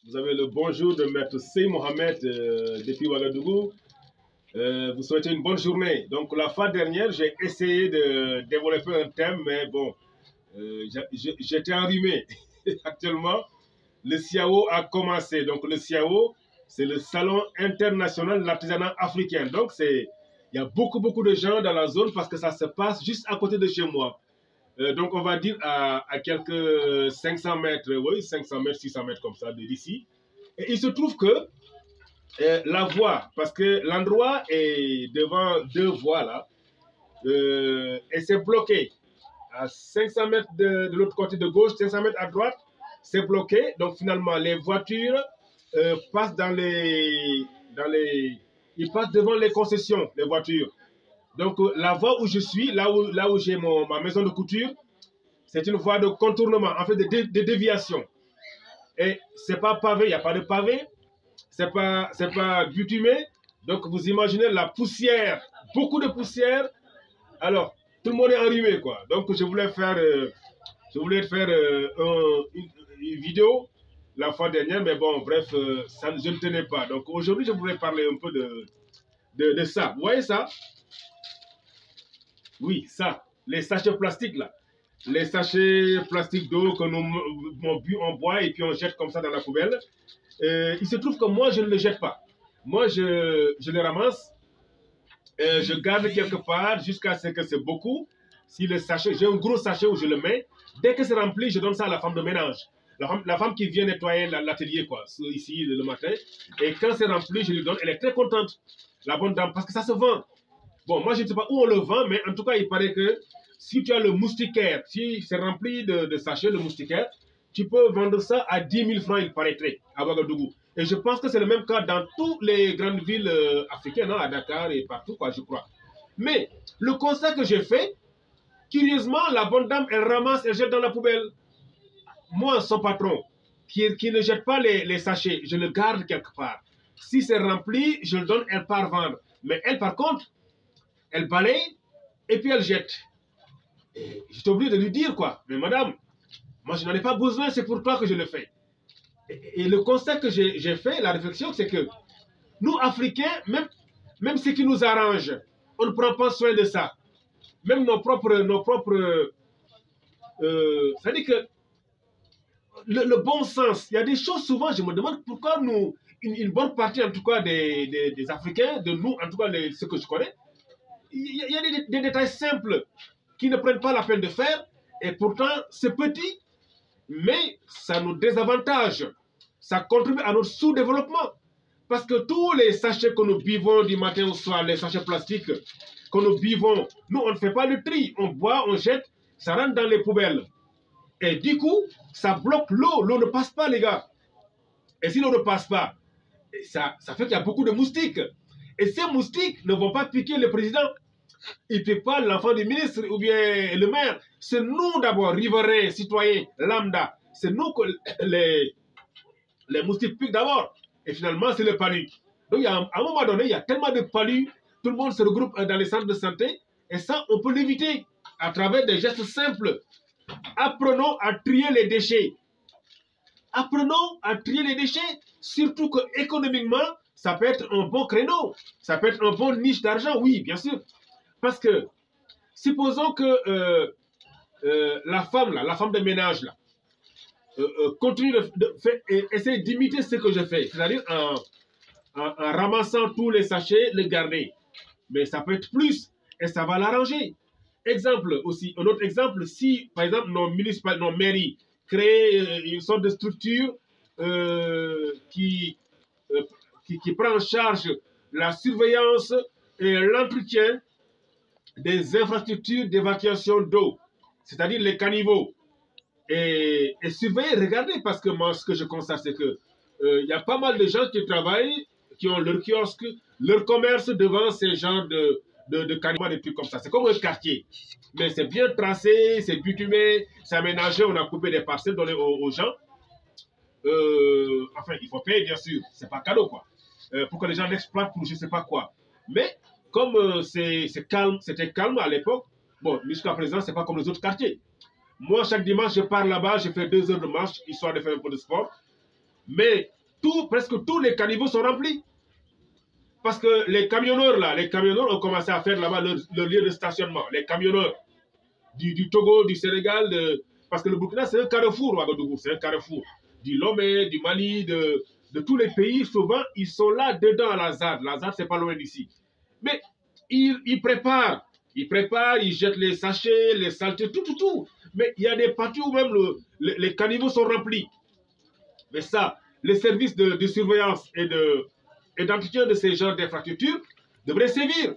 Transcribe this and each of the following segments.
Vous avez le bonjour de Maître Sey Mohamed depuis Ouagadougou. Vous souhaitez une bonne journée. Donc la fois dernière, j'ai essayé de développer un thème, mais bon, j'étais enrhumé. Actuellement, le SIAO a commencé. Donc le SIAO, c'est le Salon international de l'artisanat africain. Donc il y a beaucoup de gens dans la zone parce que ça se passe juste à côté de chez moi. Donc on va dire à quelques 500 mètres, oui, 500 mètres, 600 mètres comme ça d'ici. Et il se trouve que la voie, parce que l'endroit est devant deux voies là, et c'est bloqué. À 500 mètres de l'autre côté de gauche, 500 mètres à droite, c'est bloqué. Donc finalement, les voitures passent ils passent devant les concessions, les voitures. Donc la voie où je suis, là où j'ai ma maison de couture, c'est une voie de contournement, en fait de déviation. Et c'est pas pavé, il n'y a pas de pavé, c'est pas bitumé. Donc vous imaginez la poussière, beaucoup de poussière. Alors tout le monde est enrhumé quoi. Donc je voulais faire une vidéo la fois dernière, mais bon bref, je ne tenais pas. Donc aujourd'hui je voulais parler un peu de ça. Vous voyez ça? Oui, ça, les sachets plastiques là. Les sachets plastiques d'eau que on boit et puis on jette comme ça dans la poubelle. Il se trouve que moi, je ne les jette pas. Moi, je les ramasse, je garde quelque part jusqu'à ce que c'est beaucoup. Si le sachet, j'ai un gros sachet où je le mets. Dès que c'est rempli, je donne ça à la femme de ménage. La femme qui vient nettoyer l'atelier, quoi, ici le matin. Et quand c'est rempli, je lui donne. Elle est très contente, la bonne dame, parce que ça se vend. Bon, moi, je ne sais pas où on le vend, mais en tout cas, il paraît que si tu as le moustiquaire, si c'est rempli de sachets, le moustiquaire, tu peux vendre ça à 10 000 francs, il paraîtrait, à Ouagadougou. Et je pense que c'est le même cas dans toutes les grandes villes africaines, hein, à Dakar et partout, quoi, je crois. Mais le constat que j'ai fait, curieusement, la bonne dame, elle ramasse, elle jette dans la poubelle. Moi, son patron, qui ne jette pas les sachets, je le garde quelque part. Si c'est rempli, je le donne, elle part vendre. Mais elle, par contre, elle balaye et puis elle jette. J'étais obligé de lui dire quoi. Mais madame, moi je n'en ai pas besoin, c'est pour toi que je le fais. Et le constat que j'ai fait, la réflexion, c'est que nous Africains, même ce qui nous arrange, on ne prend pas soin de ça. Même c'est-à-dire que le bon sens, il y a des choses souvent, je me demande pourquoi nous, une bonne partie en tout cas des Africains, de nous, en tout cas ceux que je connais, il y a des détails simples qui ne prennent pas la peine de faire, et pourtant c'est petit, mais ça nous désavantage, ça contribue à notre sous-développement. Parce que tous les sachets que nous buvons du matin au soir, les sachets plastiques que nous buvons, nous on ne fait pas le tri, on boit, on jette, ça rentre dans les poubelles. Et du coup, ça bloque l'eau, l'eau ne passe pas les gars. Et si l'eau ne passe pas, ça fait qu'il y a beaucoup de moustiques. Et ces moustiques ne vont pas piquer le président. Ils ne piquent pas l'enfant du ministre ou bien le maire. C'est nous d'abord, riverains, citoyens, lambda. C'est nous que les moustiques piquent d'abord. Et finalement, c'est le palu. Donc, à un moment donné, il y a tellement de palus. Tout le monde se regroupe dans les centres de santé. Et ça, on peut l'éviter à travers des gestes simples. Apprenons à trier les déchets. Apprenons à trier les déchets. Surtout que économiquement, ça peut être un bon créneau. Ça peut être un bon niche d'argent, oui, bien sûr. Parce que, supposons que la femme de ménage, là, continue essayer d'imiter ce que je fais. C'est-à-dire en ramassant tous les sachets, les garder. Mais ça peut être plus et ça va l'arranger. Exemple aussi, un autre exemple, si par exemple nos mairies créent une sorte de structure qui prend en charge la surveillance et l'entretien des infrastructures d'évacuation d'eau, c'est-à-dire les caniveaux. Et surveiller, regardez, parce que moi, ce que je constate, c'est que y a pas mal de gens qui travaillent, qui ont leur kiosque, leur commerce devant ces genres de caniveaux, des trucs comme ça. C'est comme un quartier. Mais c'est bien tracé, c'est bitumé, c'est aménagé, on a coupé des parcelles données aux gens. Enfin, il faut payer, bien sûr. C'est pas cadeau, quoi. Pour que les gens l'exploitent pour je sais pas quoi. Mais comme c'était calme à l'époque, bon, jusqu'à présent, c'est pas comme les autres quartiers. Moi, chaque dimanche, je pars là-bas, je fais 2 heures de marche, histoire de faire un peu de sport. Mais presque tous les caniveaux sont remplis. Parce que les camionneurs, là, les camionneurs ont commencé à faire là-bas leur lieu de stationnement. Les camionneurs du Togo, du Sénégal, parce que le Burkina, c'est un carrefour, Ouagadougou, c'est un carrefour. Du Lomé, du Mali, de tous les pays, souvent, ils sont là dedans à la ZAD. La ZAD, c'est pas loin d'ici. Mais ils préparent, ils jettent les sachets, les saletés, tout. Mais il y a des parties où même les caniveaux sont remplis. Mais ça, les services de surveillance et d'entretien de ces genres d'infrastructures devraient sévir.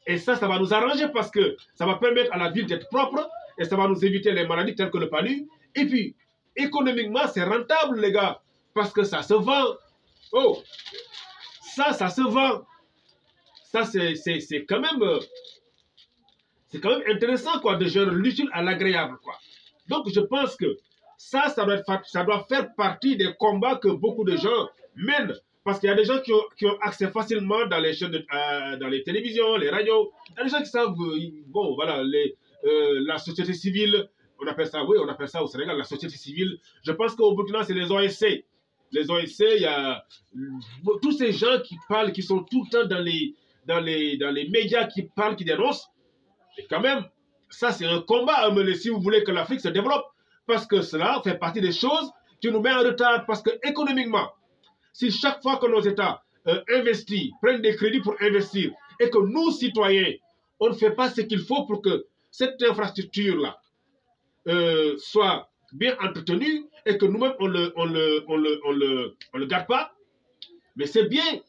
Et ça va nous arranger parce que ça va permettre à la ville d'être propre et ça va nous éviter les maladies telles que le palu. Et puis, économiquement, c'est rentable, les gars, parce que ça se vend. Oh, ça se vend. Ça, c'est quand même intéressant, quoi, de gérer l'utile à l'agréable, quoi. Donc, je pense que ça doit faire partie des combats que beaucoup de gens mènent. Parce qu'il y a des gens qui ont accès facilement dans les chaînes, dans les télévisions, les radios. Il y a des gens qui savent, bon, voilà, la société civile, on appelle ça au Sénégal, la société civile. Je pense qu'au Burkina, c'est les OSC. Les OSC, il y a tous ces gens qui parlent, qui sont tout le temps dans les médias, qui parlent, qui dénoncent. Et quand même, ça, c'est un combat à mener si vous voulez que l'Afrique se développe. Parce que cela fait partie des choses qui nous mettent en retard. Parce que économiquement, si chaque fois que nos États investissent, prennent des crédits pour investir, et que nous, citoyens, on ne fait pas ce qu'il faut pour que cette infrastructure-là soit bien entretenue, et que nous-mêmes, on le garde pas, mais c'est bien.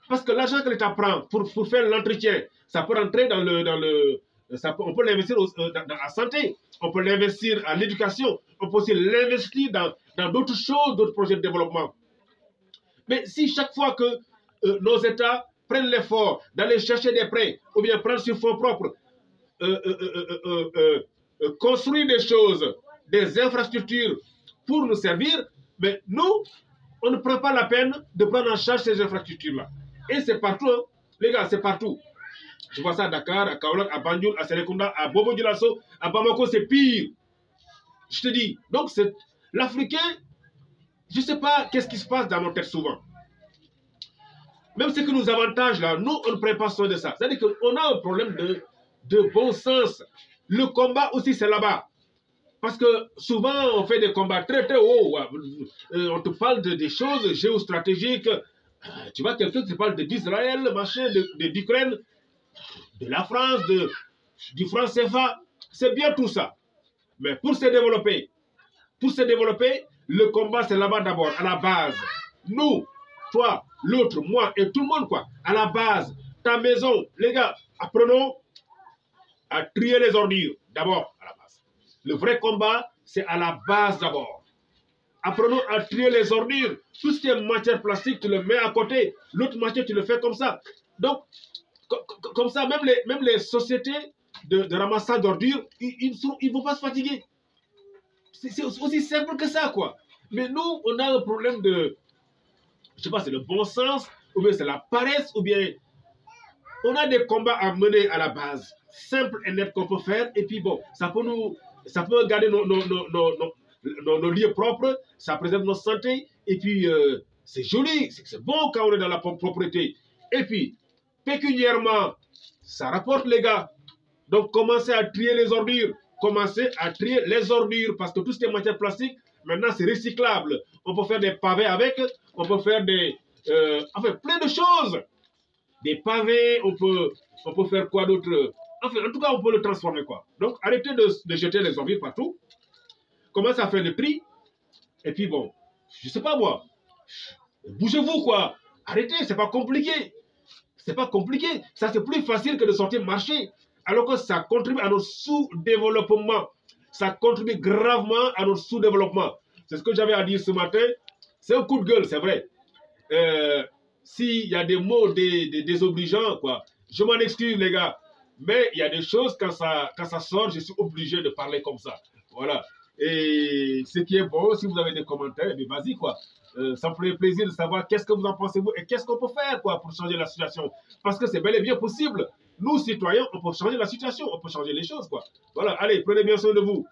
Parce que l'argent que l'État prend pour faire l'entretien, ça peut rentrer on peut l'investir dans la santé, on peut l'investir à l'éducation, on peut aussi l'investir dans d'autres choses, d'autres projets de développement. Mais si chaque fois que nos États prennent l'effort d'aller chercher des prêts, ou bien prendre sur fonds propres, construire des choses, des infrastructures pour nous servir, mais nous, on ne prend pas la peine de prendre en charge ces infrastructures-là. Et c'est partout, hein. Les gars, c'est partout. Je vois ça à Dakar, à Kaolack, à Banjul, à Serekunda, à Bobo Dioulasso, à Bamako, c'est pire. Je te dis. Donc, l'Africain, je ne sais pas qu'est-ce qui se passe dans nos têtes souvent. Même ce qui nous avantage là, nous, on ne prend pas soin de ça. C'est-à-dire qu'on a un problème de bon sens. Le combat aussi, c'est là-bas. Parce que souvent, on fait des combats très, très hauts. On te parle des choses géostratégiques. Tu vois, quelqu'un qui te parle d'Israël, machin, d'Ukraine, de la France, du franc CFA. C'est bien tout ça. Mais pour se développer, le combat, c'est là-bas d'abord, à la base. Nous, toi, l'autre, moi et tout le monde, quoi. À la base, ta maison, les gars, apprenons à trier les ordures, d'abord, à la base. Le vrai combat, c'est à la base d'abord. Apprenons à trier les ordures. Tout ce qui est matière plastique, tu le mets à côté. L'autre matière, tu le fais comme ça. Donc, comme ça, même les sociétés de ramassage d'ordures, ils ne vont pas se fatiguer. C'est aussi simple que ça, quoi. Mais nous, on a un problème de, je sais pas, c'est le bon sens, ou bien c'est la paresse, ou bien on a des combats à mener à la base, simple et net qu'on peut faire, et puis bon, ça peut garder nos lieux propres, ça préserve notre santé, et puis c'est joli, c'est bon quand on est dans la propreté. Et puis, pécuniairement, ça rapporte les gars. Donc, commencez à trier les ordures. Commencez à trier les ordures parce que tout ce qui est matière plastique, maintenant, c'est recyclable. On peut faire des pavés avec, on peut faire enfin, plein de choses. Des pavés, on peut faire quoi d'autre? Enfin, en tout cas, on peut le transformer, quoi. Donc, arrêtez de jeter les ordures partout. Commencez à faire le tri. Et puis, bon, je sais pas moi. Bougez-vous, quoi. Arrêtez, c'est pas compliqué. C'est pas compliqué. Ça, c'est plus facile que de sortir marcher. Alors que ça contribue à notre sous-développement. Ça contribue gravement à notre sous-développement. C'est ce que j'avais à dire ce matin. C'est un coup de gueule, c'est vrai. S'il y a des mots désobligeants, quoi, je m'en excuse, les gars. Mais il y a des choses, quand ça sort, je suis obligé de parler comme ça. Voilà. Et ce qui est bon, si vous avez des commentaires, mais vas-y, quoi. Ça me ferait plaisir de savoir qu'est-ce que vous en pensez, vous, et qu'est-ce qu'on peut faire, quoi, pour changer la situation. Parce que c'est bel et bien possible. Nous, citoyens, on peut changer la situation, on peut changer les choses, quoi. Voilà, allez, prenez bien soin de vous.